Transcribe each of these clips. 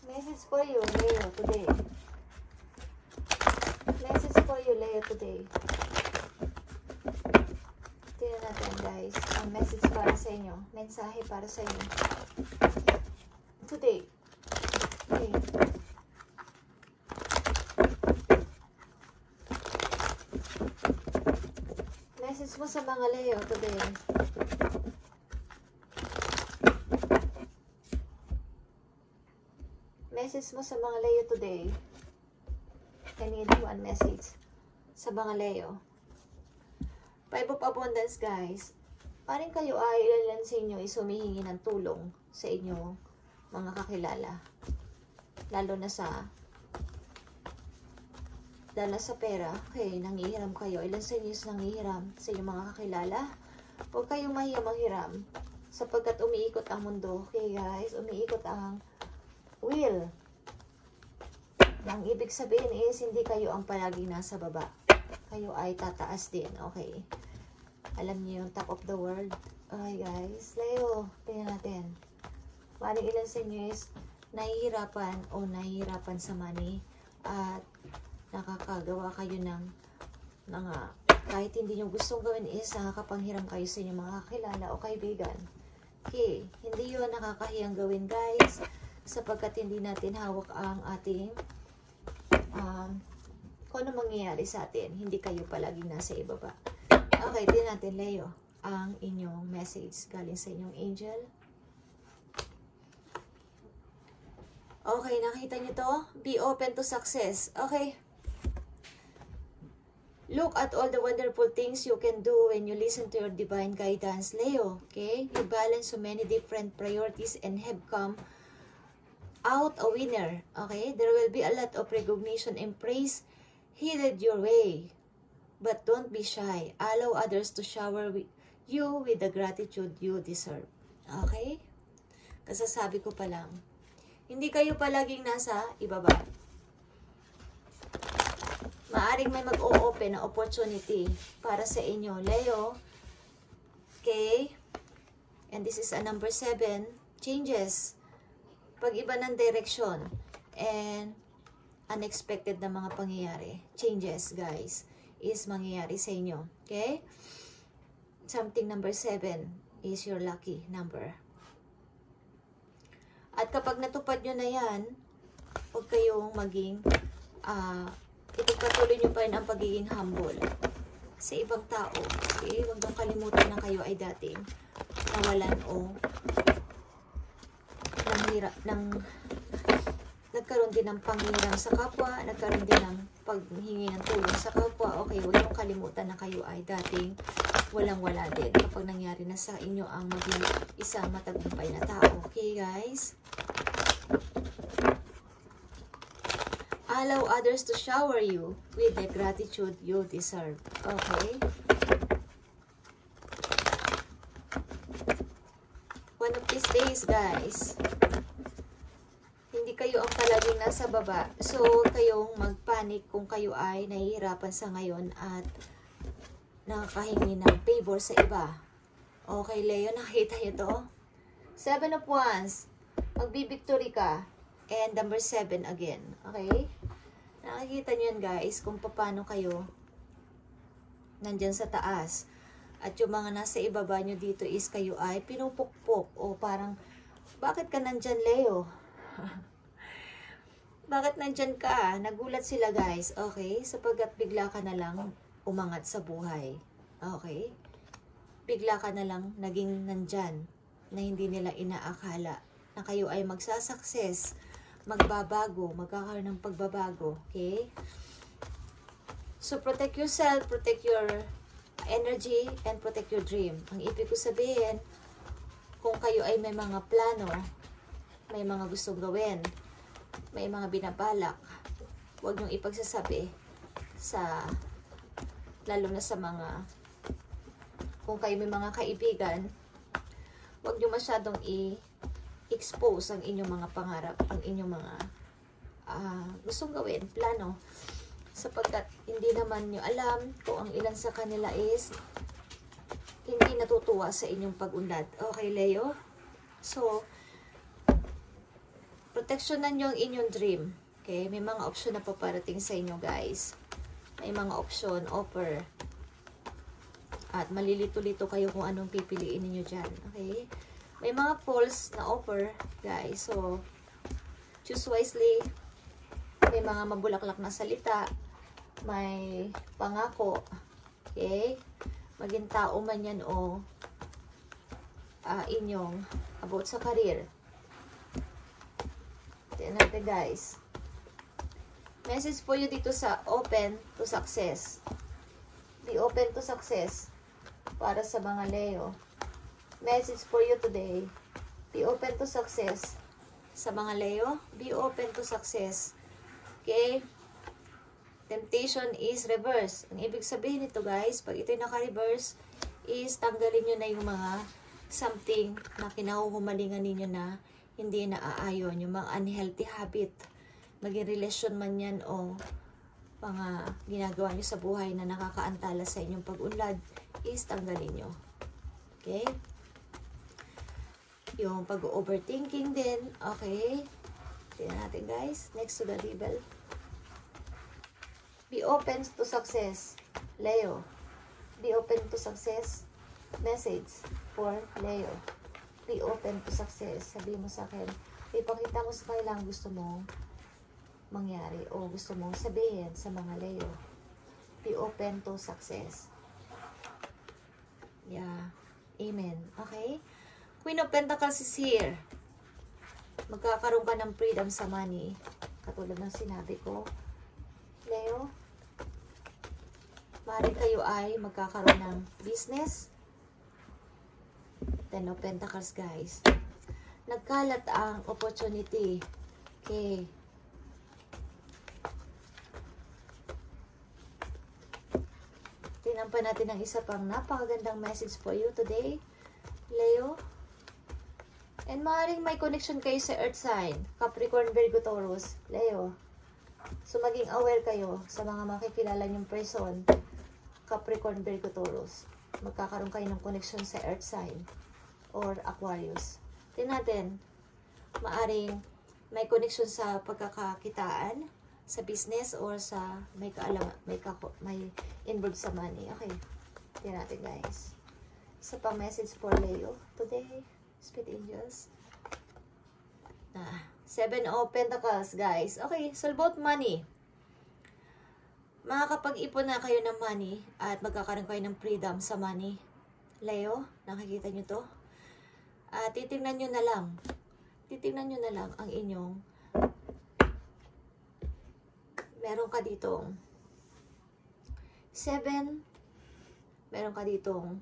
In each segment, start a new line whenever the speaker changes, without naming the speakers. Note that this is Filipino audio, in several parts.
Message for you, Leo, today. Message for you, Leo, today. Tingnan natin, guys. Ang message para sa inyo. Mensahe para sa inyo. Today. Okay. Message mo sa mga Leo today. Message mo sa mga Leo today. I need one message sa mga Leo. Five of Abundance, guys. Paring kayo ay ilan sa inyo is humihingi ng tulong sa inyo mga kakilala. Lalo na sa pera. Okay, nangihiram kayo. Ilan sa inyo is nangihiram sa inyong mga kakilala? Huwag kayong mahiya manghiram sapagkat umiikot ang mundo. Okay, guys, umiikot ang wheel. Ang ibig sabihin is, hindi kayo ang palaging nasa baba. Kayo ay tataas din. Okay. Alam niyo yung top of the world. Okay, guys. Leo, tingnan natin. Paring ilan sa inyo is nahihirapan sa money at nakakagawa kayo ng mga kahit hindi nyo gustong gawin is nakakapanghiram kayo sa inyong mga kakilala o kaibigan. Okay. Hindi yun nakakahiyang gawin, guys, sapagkat hindi natin hawak ang ating kung ano mangyayari sa atin. Hindi kayo palaging nasa ibaba. Okay, tingnan natin, Leo, ang inyong message galing sa inyong angel. Okay, nakita nyo to? Be open to success. Okay. Look at all the wonderful things you can do when you listen to your divine guidance, Leo. Okay? You balance so many different priorities and have come out a winner. Okay? There will be a lot of recognition and praise headed your way. But don't be shy. Allow others to shower you with the gratitude you deserve. Okay? Kasasabi ko pa lang. Hindi kayo palaging nasa ibaba. Maaring may mag-o-open na opportunity para sa inyo, Leo. Okay? And this is a number 7. Changes. Pag-iba ng direksyon. And unexpected na mga pangyayari. Changes, guys, is mangyayari sa inyo. Okay? Something number 7 is your lucky number. At kapag natupad nyo na yan, huwag kayong maging, ipagpatuloy nyo pa rin ang pagiging humble sa ibang tao. Okay? Huwag nang kalimutan na kayo ay dating nawalan o nagkaroon din ng panghiram sa kapwa, nagkaroon din ng paghingi ng tulong sa kapwa. Okay, huwag niyong kalimutan na kayo ay dating walang-wala din kapag nangyari na sa inyo ang maging isang matagumpay na tao. Okay, guys? Allow others to shower you with the gratitude you deserve. Okay? One of these days, guys, hindi kayo ang palaging nasa baba. So, kayong magpanik kung kayo ay nahihirapan sa ngayon at nakakahingi ng favor sa iba. Okay, Leo, nakita nyo to? 7 of Wands. Magbibictory ka. And number 7 again. Okay? Nakikita nyo yan, guys, kung paano kayo nandyan sa taas. At yung mga nasa ibaba nyo dito is kayo ay pinupukpok. O parang, bakit ka nandyan, Leo? Bakit nandyan ka? Nagulat sila, guys. Okay? Sapagkat bigla ka na lang umangat sa buhay. Okay? Bigla ka na lang naging nandyan na hindi nila inaakala na kayo ay magsasucess, magbabago, magkakaroon ng pagbabago. Okay? So, protect yourself, protect your energy, and protect your dream. Ang ibig ko sabihin, kung kayo ay may mga plano, may mga gustong gawin, may mga binabalak, huwag niyong ipagsasabi sa, lalo na sa mga, kung kayo may mga kaibigan, huwag niyo masyadong i-expose ang inyong mga pangarap, ang inyong mga gustong gawin, plano, sapagkat hindi naman niyo alam kung ang ilan sa kanila is hindi natutuwa sa inyong pag-unlad. Okay, Leo? So, proteksyonan nyo ang inyong dream. Okay? May mga option na paparating sa inyo, guys. May mga option, offer. At malilito-lito kayo kung anong pipiliin niyo dyan. Okay? May mga false na offer, guys. So, choose wisely. May mga mabulaklak na salita. May pangako. Okay? Maging tao man yan o inyong about sa career. Tignan natin, guys. Message po you dito sa open to success. Be open to success para sa mga Leo. Message for you today. Be open to success sa mga Leo. Be open to success. Okay? Temptation is reverse. Ang ibig sabihin nito, guys, pag ito'y naka-reverse, is tanggalin nyo na yung mga something na kinahuhumalingan ninyo na hindi na aayon. Yung mga unhealthy habit. Maging relasyon man yan o mga ginagawa nyo sa buhay na nakakaantala sa inyong pag-unlad, is tanggalin nyo. Okay? Yung pag-overthinking din. Okay? Tingnan natin, guys. Next to the devil. Be open to success. Leo. Be open to success. Message for Leo. Be open to success. Sabi mo sa akin, ipakita mo sa kanila ang gusto mong mangyari o gusto mong sabihin sa mga Leo. Be open to success. Yeah. Amen. Okay? Queen of Pentacles is here. Magkakaroon ka ng freedom sa money. Katulad ng sinabi ko. Leo, maaaring kayo ay magkakaroon ng business. Ten of Pentacles, guys. Nagkalat ang opportunity. Okay. Tingnan pa natin ang isa pang napakagandang message for you today, Leo. And maaaring may connection kayo sa Earth sign, Capricorn, Virgo, Taurus, Leo. So, maging aware kayo sa mga makikilala niyong person, Capricorn, Virgo, Taurus. Magkakaroon kayo ng connection sa Earth sign or Aquarius. Tingnan natin, maaaring may connection sa pagkakakitaan, sa business, or sa may involved sa money. Okay. Tingnan natin, guys. Isa pang message for Leo today. Spirit Angels. Seven of Pentacles, guys. Okay, so about money. Makakapag-ipon na kayo ng money at magkakaroon kayo ng freedom sa money. Leo, nakikita nyo to? Titingnan nyo na lang. Titingnan nyo na lang ang inyong meron ka ditong 7, meron ka ditong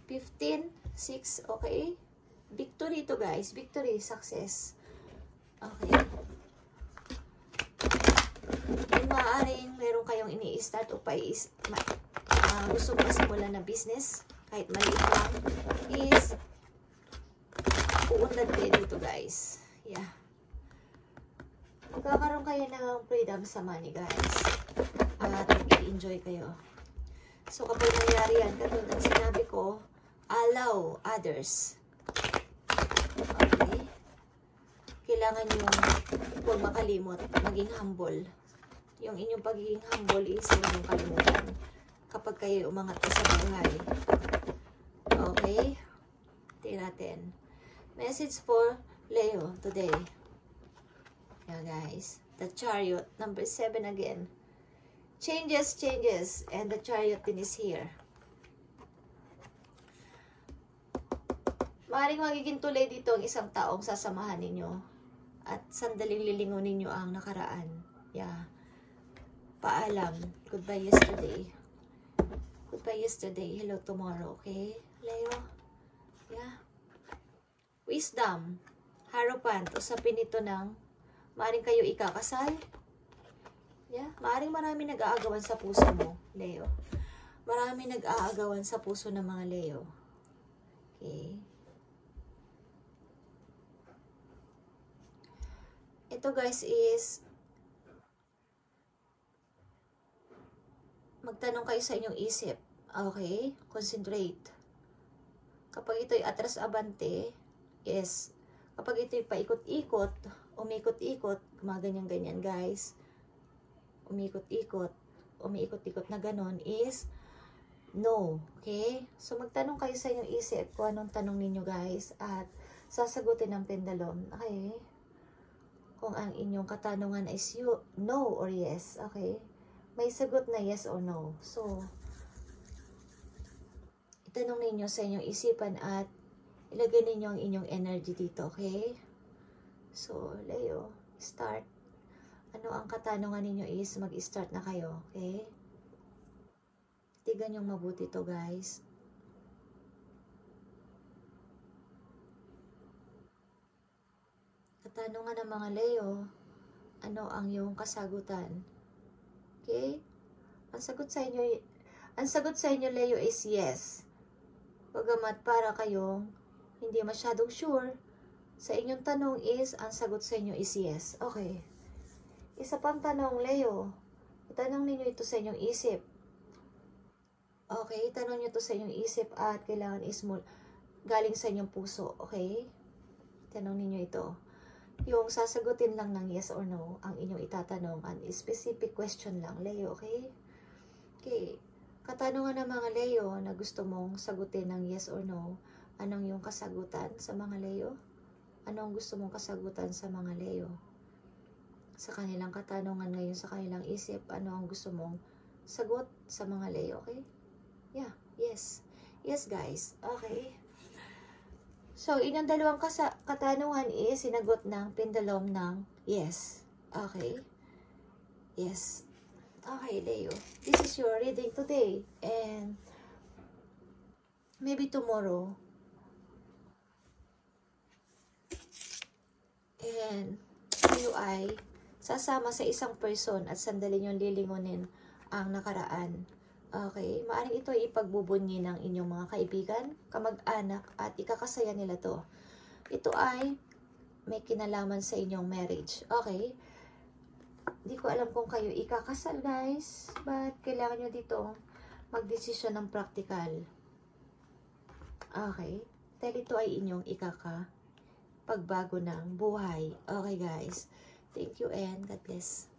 15, 6, okay? Victory to, guys. Victory, success. Okay. And maaaring meron kayong ini-start o gusto mo simulan na business, kahit maliit lang, is uunlad kayo dito, guys. Yeah. Magkakaroon kayo ng freedom sa money, guys. At mag-enjoy kayo. So, kapag nangyari yan, katulad ng sinabi ko, allow others. Okay? Kailangan yung huwag makalimot, maging humble. Yung inyong pagiging humble is huwag yung kalimutan kapag kayo umangat pa sa buhay. Okay? Tingnan natin. Message for Leo today. Yeah, guys. The Chariot, number 7 again. Changes, changes, and the Chariot din is here. Maaaring magiging tulay dito ang isang taong sasamahan ninyo at sandaling lilingunin nyo ang nakaraan. Yeah. Paalam. Goodbye yesterday. Goodbye yesterday. Hello tomorrow. Okay? Leo? Yeah. Wisdom. Hierophant. Usapin ito ng maaaring kayo ikakasal. Yeah. Maaaring marami nag-aagawan sa puso mo, Leo. Marami nag-aagawan sa puso ng mga Leo. Okay? Ito, guys, is magtanong kayo sa inyong isip. Okay? Concentrate. Kapag ito'y atras abante, is kapag ito'y paikot-ikot o umikot-ikot, gumaganyan-ganyan guys, umikot-ikot, umiikot-ikot na ganon is no. Okay? So, magtanong kayo sa inyong isip kung anong tanong ninyo guys at sasagutin ng pendulum. Okay? Kung ang inyong katanungan is no or yes. Okay? May sagot na yes or no. So, itanong ninyo sa inyong isipan at ilagay ninyo ang inyong energy dito. Okay? So, Leo, start. Ano ang katanungan ninyo is mag-start na kayo. Okay? Tigan yung mabuti to guys. Katanungan ng mga Leo, ano ang iyong kasagutan? Okay? Ang sagot sa inyo Leo is yes. Bagamat para kayong hindi masyadong sure, sa inyong tanong is, ang sagot sa inyo is yes. Okay. Isa pang tanong Leo, itanong ninyo ito sa inyong isip. Okay, tanong nyo to sa inyong isip at kailangan is galing sa inyong puso. Okay? Tanong ninyo ito. Yung sasagutin lang ng yes or no, ang inyong itatanong. An specific question lang, Leo. Okay? Okay. Katanungan ng mga Leo na gusto mong sagutin ng yes or no, anong yung kasagutan sa mga Leo? Anong gusto mong kasagutan sa mga Leo? Sa kanilang katanungan ngayon, sa kanilang isip, ano ang gusto mong sagot sa mga Leo? Okay? Yeah, yes. Yes, guys. Okay. So, inyong dalawang katanungan is sinagot ng pendulum ng yes. Okay. Yes. Okay, Leo. This is your reading today. And maybe tomorrow. And kayo ay sasama sa isang person at sandali niyong lilingunin ang nakaraan. Okay, maaaring ito ay ipagbubunyi ng inyong mga kaibigan, kamag-anak, at ikakasaya nila to. Ito ay may kinalaman sa inyong marriage. Okay, di ko alam kung kayo ikakasal guys, but kailangan nyo dito magdesisyon ng practical. Okay, dahil ito ay inyong pagbago ng buhay. Okay guys, thank you and God bless.